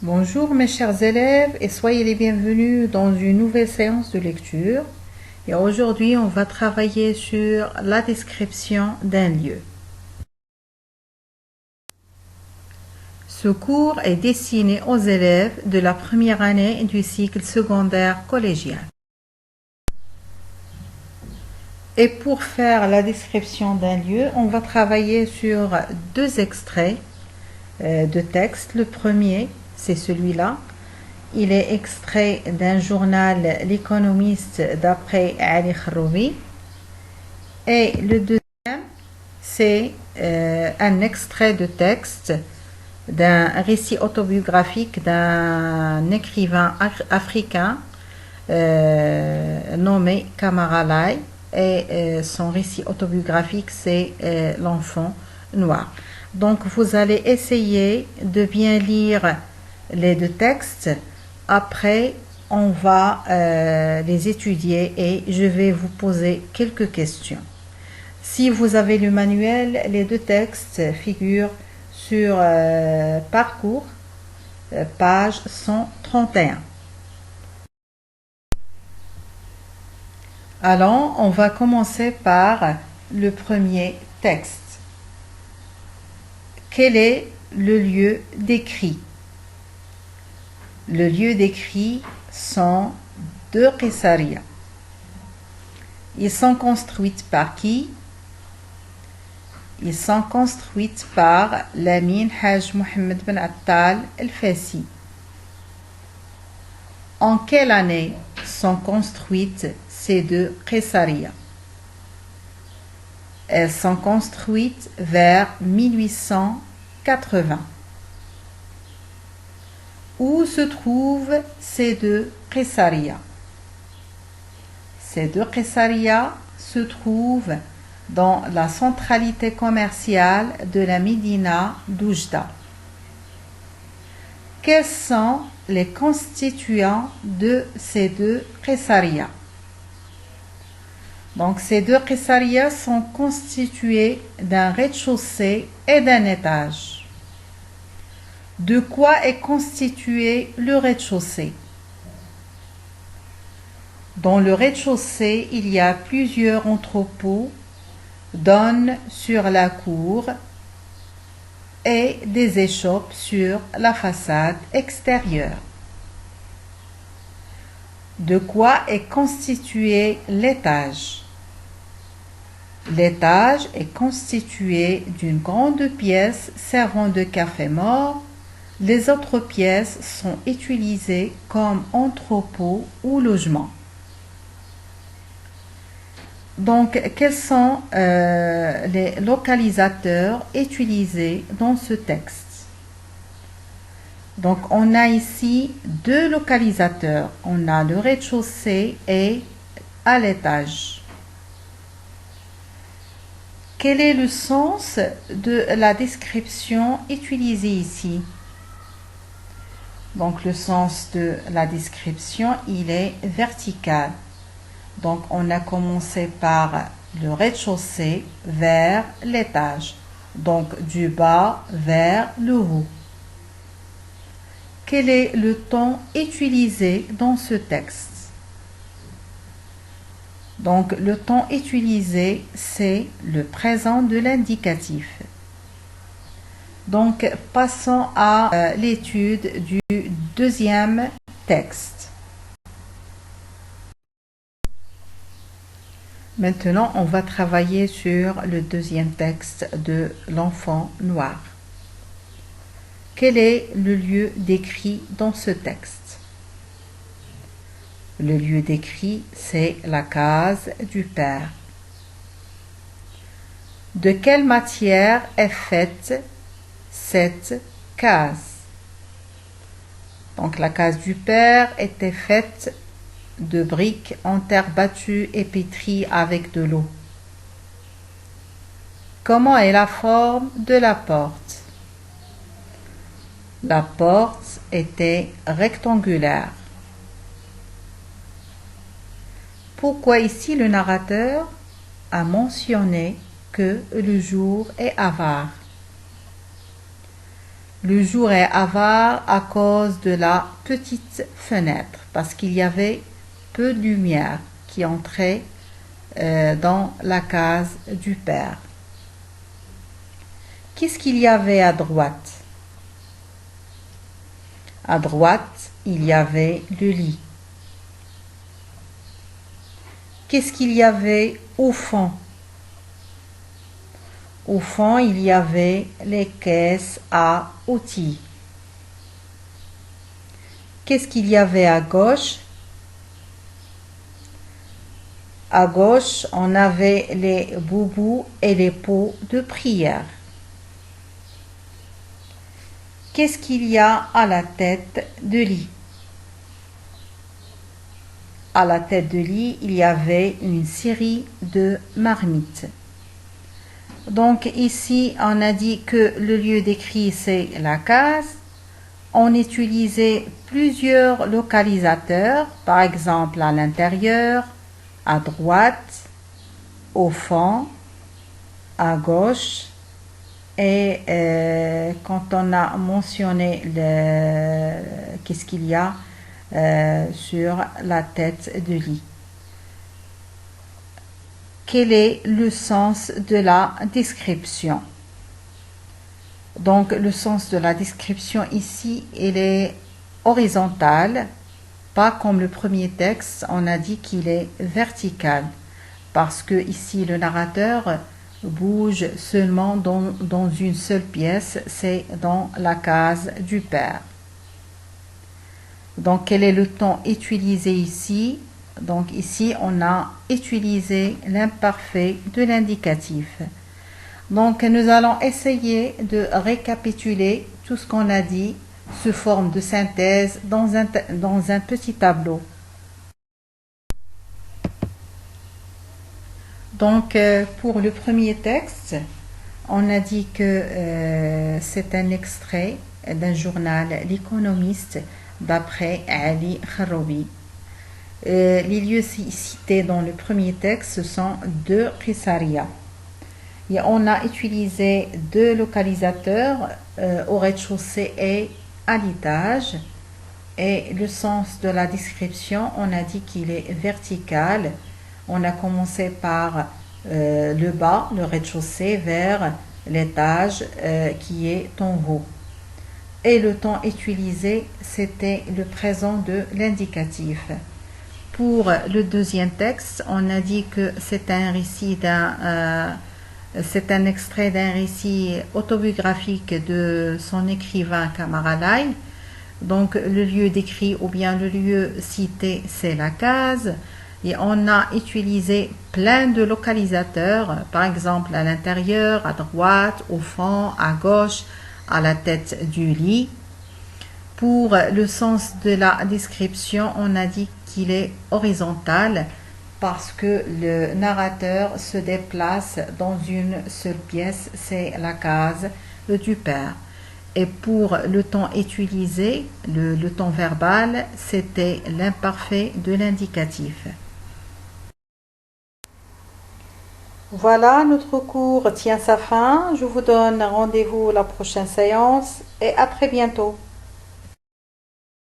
Bonjour mes chers élèves et soyez les bienvenus dans une nouvelle séance de lecture. Et aujourd'hui, on va travailler sur la description d'un lieu. Ce cours est destiné aux élèves de la première année du cycle secondaire collégien. Et pour faire la description d'un lieu, on va travailler sur deux extraits de texte. Le premier, c'est celui-là. Il est extrait d'un journal L'Économiste d'après Ali Khroubi. Et le deuxième, c'est un extrait de texte d'un récit autobiographique d'un écrivain africain nommé Kamara Lai. Et son récit autobiographique, c'est L'Enfant Noir. Donc, vous allez essayer de bien lire les deux textes. Après, on va les étudier et je vais vous poser quelques questions. Si vous avez le manuel, les deux textes figurent sur parcours, page 131. Alors, on va commencer par le premier texte. Quel est le lieu décrit? Le lieu décrit sont deux Qessaria. Ils sont construites par qui? Ils sont construites par Lamine Haj Mohamed Ben Attal El-Fassi. En quelle année sont construites ces deux Qessaria? Elles sont construites vers 1880. Où se trouvent ces deux Qessaria? Ces deux Qessaria se trouvent dans la centralité commerciale de la Médina d'Oujda. Quels sont les constituants de ces deux Qessaria? Donc, ces deux Qessaria sont constitués d'un rez-de-chaussée et d'un étage. De quoi est constitué le rez-de-chaussée? Dans le rez-de-chaussée, il y a plusieurs entrepôts, donnent sur la cour et des échoppes sur la façade extérieure. De quoi est constitué l'étage? L'étage est constitué d'une grande pièce servant de café mort. Les autres pièces sont utilisées comme entrepôt ou logement. Donc, quels sont les localisateurs utilisés dans ce texte? Donc, on a ici deux localisateurs. On a le rez-de-chaussée et à l'étage. Quel est le sens de la description utilisée ici? Donc, le sens de la description, il est vertical. Donc, on a commencé par le rez-de-chaussée vers l'étage. Donc, du bas vers le haut. Quel est le temps utilisé dans ce texte? Donc, le temps utilisé, c'est le présent de l'indicatif. Donc, passons à l'étude du deuxième texte. Maintenant, on va travailler sur le deuxième texte de L'Enfant Noir. Quel est le lieu décrit dans ce texte? Le lieu décrit, c'est la case du père. De quelle matière est faite cette case? Donc, la case du père était faite de briques en terre battue et pétrie avec de l'eau. Comment est la forme de la porte? La porte était rectangulaire. Pourquoi ici le narrateur a mentionné que le jour est avare? Le jour est avare à cause de la petite fenêtre, parce qu'il y avait peu de lumière qui entrait dans la case du père. Qu'est-ce qu'il y avait à droite? À droite, il y avait le lit. Qu'est-ce qu'il y avait au fond? Au fond, il y avait les caisses à outils. Qu'est-ce qu'il y avait à gauche? À gauche, on avait les boubous et les pots de prière. Qu'est-ce qu'il y a à la tête de lit? À la tête de lit, il y avait une série de marmites. Donc ici, on a dit que le lieu décrit, c'est la case. On utilisait plusieurs localisateurs, par exemple à l'intérieur, à droite, au fond, à gauche. Et quand on a mentionné qu'est-ce qu'il y a sur la tête de lit. Quel est le sens de la description? Donc le sens de la description ici, il est horizontal, pas comme le premier texte, on a dit qu'il est vertical, parce que ici le narrateur bouge seulement dans une seule pièce, c'est dans la case du père. Donc quel est le temps utilisé ici? Donc ici on a utilisé l'imparfait de l'indicatif. Donc nous allons essayer de récapituler tout ce qu'on a dit sous forme de synthèse dans un petit tableau. Donc pour le premier texte, on a dit que c'est un extrait d'un journal L'Économiste d'après Ali Kharoubi. Les lieux cités dans le premier texte, ce sont deux Qisariya. Et on a utilisé deux localisateurs au rez-de-chaussée et à l'étage. Et le sens de la description, on a dit qu'il est vertical. On a commencé par le bas, le rez-de-chaussée, vers l'étage qui est en haut. Et le temps utilisé, c'était le présent de l'indicatif. Pour le deuxième texte, on a dit que c'est un récit c'est un extrait d'un récit autobiographique de son écrivain Kamaralai. Donc le lieu décrit ou bien le lieu cité, c'est la case. Et on a utilisé plein de localisateurs, par exemple à l'intérieur, à droite, au fond, à gauche, à la tête du lit. Pour le sens de la description, on a dit qu'il est horizontal parce que le narrateur se déplace dans une seule pièce, c'est la case du père. Et pour le temps utilisé, le temps verbal, c'était l'imparfait de l'indicatif. Voilà, notre cours tient sa fin. Je vous donne rendez-vous à la prochaine séance et à très bientôt.